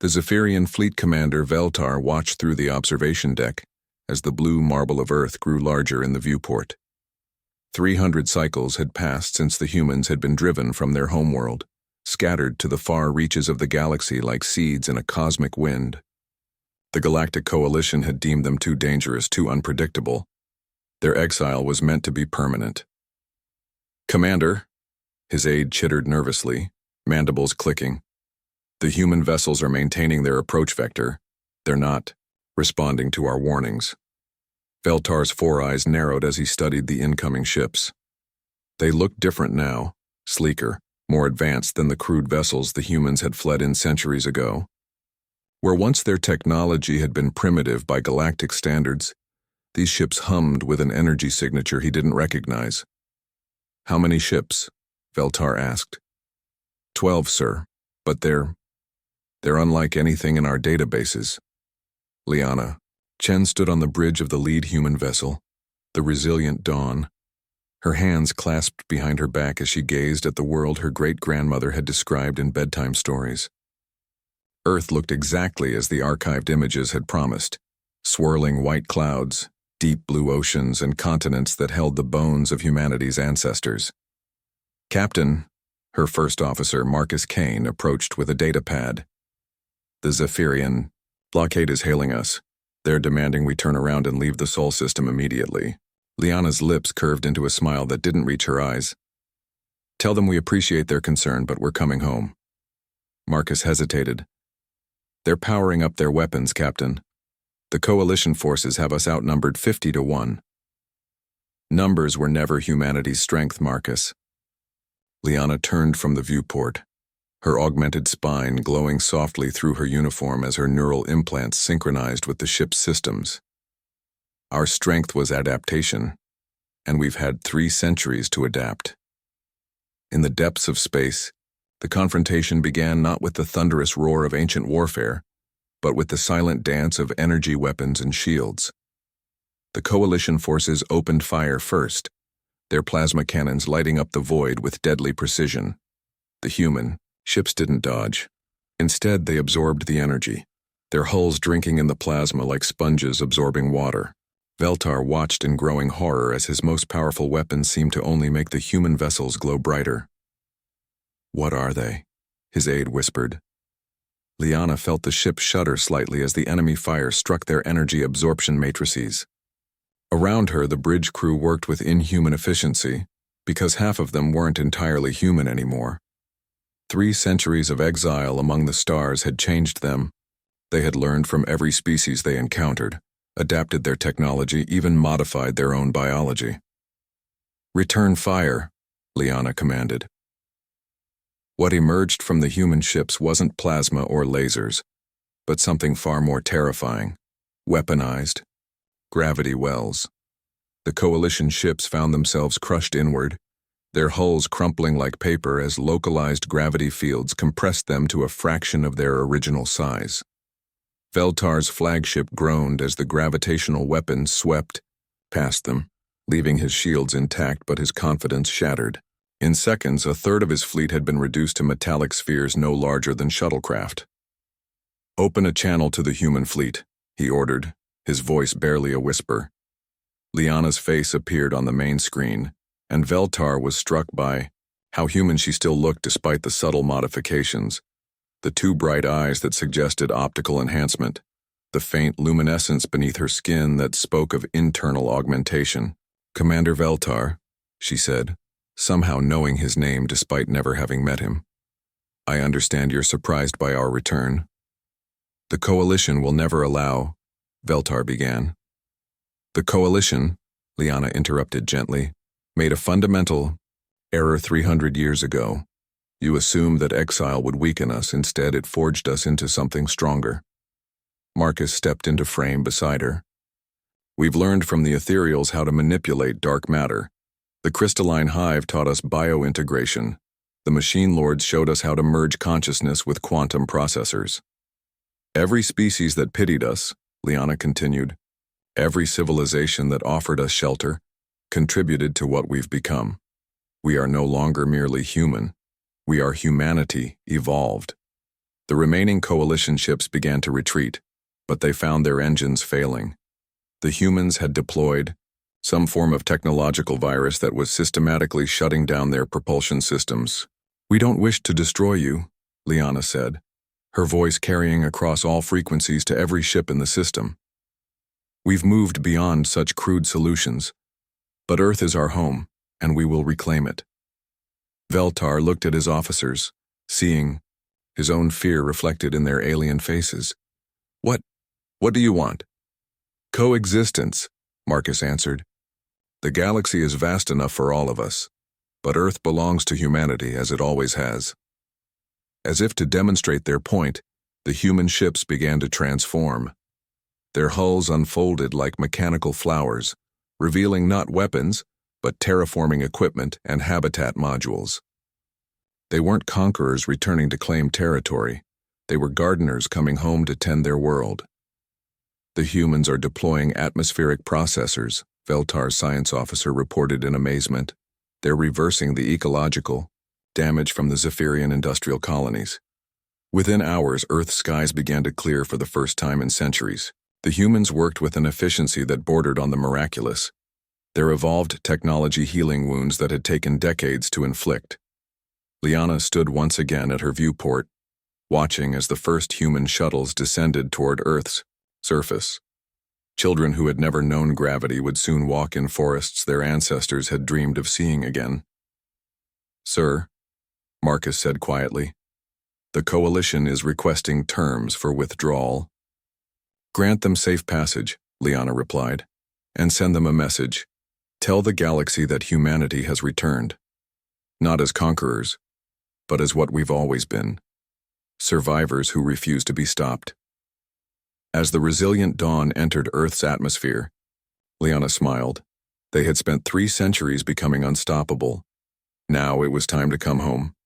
The Zephyrian fleet commander Veltar watched through the observation deck as the blue marble of Earth grew larger in the viewport. 300 cycles had passed since the humans had been driven from their homeworld, scattered to the far reaches of the galaxy like seeds in a cosmic wind. The Galactic Coalition had deemed them too dangerous, too unpredictable. Their exile was meant to be permanent. "Commander," his aide chittered nervously, mandibles clicking. "The human vessels are maintaining their approach vector. They're not responding to our warnings." Veltar's four eyes narrowed as he studied the incoming ships. They looked different now, sleeker, more advanced than the crude vessels the humans had fled in centuries ago. Where once their technology had been primitive by galactic standards, these ships hummed with an energy signature he didn't recognize. "How many ships?" Veltar asked. 12, sir, but they're unlike anything in our databases." Liana. Chen stood on the bridge of the lead human vessel, the resilient Dawn, her hands clasped behind her back as she gazed at the world her great-grandmother had described in bedtime stories. Earth looked exactly as the archived images had promised: swirling white clouds, deep blue oceans, and continents that held the bones of humanity's ancestors. "Captain," her first officer, Marcus Kane, approached with a data pad. "The Zephyrian blockade is hailing us. They're demanding we turn around and leave the Sol system immediately." Liana's lips curved into a smile that didn't reach her eyes. "Tell them we appreciate their concern, but we're coming home." Marcus hesitated. "They're powering up their weapons, Captain. The Coalition forces have us outnumbered 50-1. Numbers were never humanity's strength, Marcus." Liana turned from the viewport, her augmented spine glowing softly through her uniform as her neural implants synchronized with the ship's systems. "Our strength was adaptation, and we've had 3 centuries to adapt." In the depths of space, the confrontation began not with the thunderous roar of ancient warfare, but with the silent dance of energy weapons and shields. The Coalition forces opened fire first, their plasma cannons lighting up the void with deadly precision. The human ships didn't dodge. Instead, they absorbed the energy, their hulls drinking in the plasma like sponges absorbing water. Veltar watched in growing horror as his most powerful weapons seemed to only make the human vessels glow brighter. "What are they?" his aide whispered. Liana felt the ship shudder slightly as the enemy fire struck their energy absorption matrices. Around her, the bridge crew worked with inhuman efficiency, because half of them weren't entirely human anymore. 3 centuries of exile among the stars had changed them. They had learned from every species they encountered, adapted their technology, even modified their own biology. "Return fire," Liana commanded. What emerged from the human ships wasn't plasma or lasers, but something far more terrifying: weaponized gravity wells. The Coalition ships found themselves crushed inward, their hulls crumpling like paper as localized gravity fields compressed them to a fraction of their original size. Veltar's flagship groaned as the gravitational weapons swept past them, leaving his shields intact but his confidence shattered. In seconds, a third of his fleet had been reduced to metallic spheres no larger than shuttlecraft. "Open a channel to the human fleet," he ordered, his voice barely a whisper. Liana's face appeared on the main screen, and Veltar was struck by how human she still looked despite the subtle modifications. The 2 bright eyes that suggested optical enhancement, the faint luminescence beneath her skin that spoke of internal augmentation. "Commander Veltar," she said, somehow knowing his name despite never having met him. "I understand you're surprised by our return." "The Coalition will never allow," Veltar began. "The Coalition," Liana interrupted gently, "made a fundamental error 300 years ago. You assumed that exile would weaken us. Instead, it forged us into something stronger." Marcus stepped into frame beside her. "We've learned from the ethereals how to manipulate dark matter. The crystalline hive taught us biointegration. The machine lords showed us how to merge consciousness with quantum processors. Every species that pitied us," Liana continued, "every civilization that offered us shelter, contributed to what we've become. We are no longer merely human. We are humanity evolved." The remaining coalition ships began to retreat, but they found their engines failing. The humans had deployed some form of technological virus that was systematically shutting down their propulsion systems. "We don't wish to destroy you," Liana said, her voice carrying across all frequencies to every ship in the system. "We've moved beyond such crude solutions, but Earth is our home, and we will reclaim it." Veltar looked at his officers, seeing his own fear reflected in their alien faces. What do you want?" "Coexistence," Marcus answered. "The galaxy is vast enough for all of us, but Earth belongs to humanity as it always has." As if to demonstrate their point, the human ships began to transform. Their hulls unfolded like mechanical flowers, revealing not weapons, but terraforming equipment and habitat modules. They weren't conquerors returning to claim territory. They were gardeners coming home to tend their world. "The humans are deploying atmospheric processors," Veltar's science officer reported in amazement. "They're reversing the ecological damage from the Zephyrian industrial colonies." Within hours, Earth's skies began to clear for the first time in centuries. The humans worked with an efficiency that bordered on the miraculous. Their evolved technology healing wounds that had taken decades to inflict. Liana stood once again at her viewport, watching as the first human shuttles descended toward Earth's surface. Children who had never known gravity would soon walk in forests their ancestors had dreamed of seeing again. "Sir," Marcus said quietly, "the Coalition is requesting terms for withdrawal." "Grant them safe passage," Liana replied, "and send them a message. Tell the galaxy that humanity has returned. Not as conquerors, but as what we've always been. Survivors who refuse to be stopped." As the resilient dawn entered Earth's atmosphere, Liana smiled. They had spent 3 centuries becoming unstoppable. Now it was time to come home.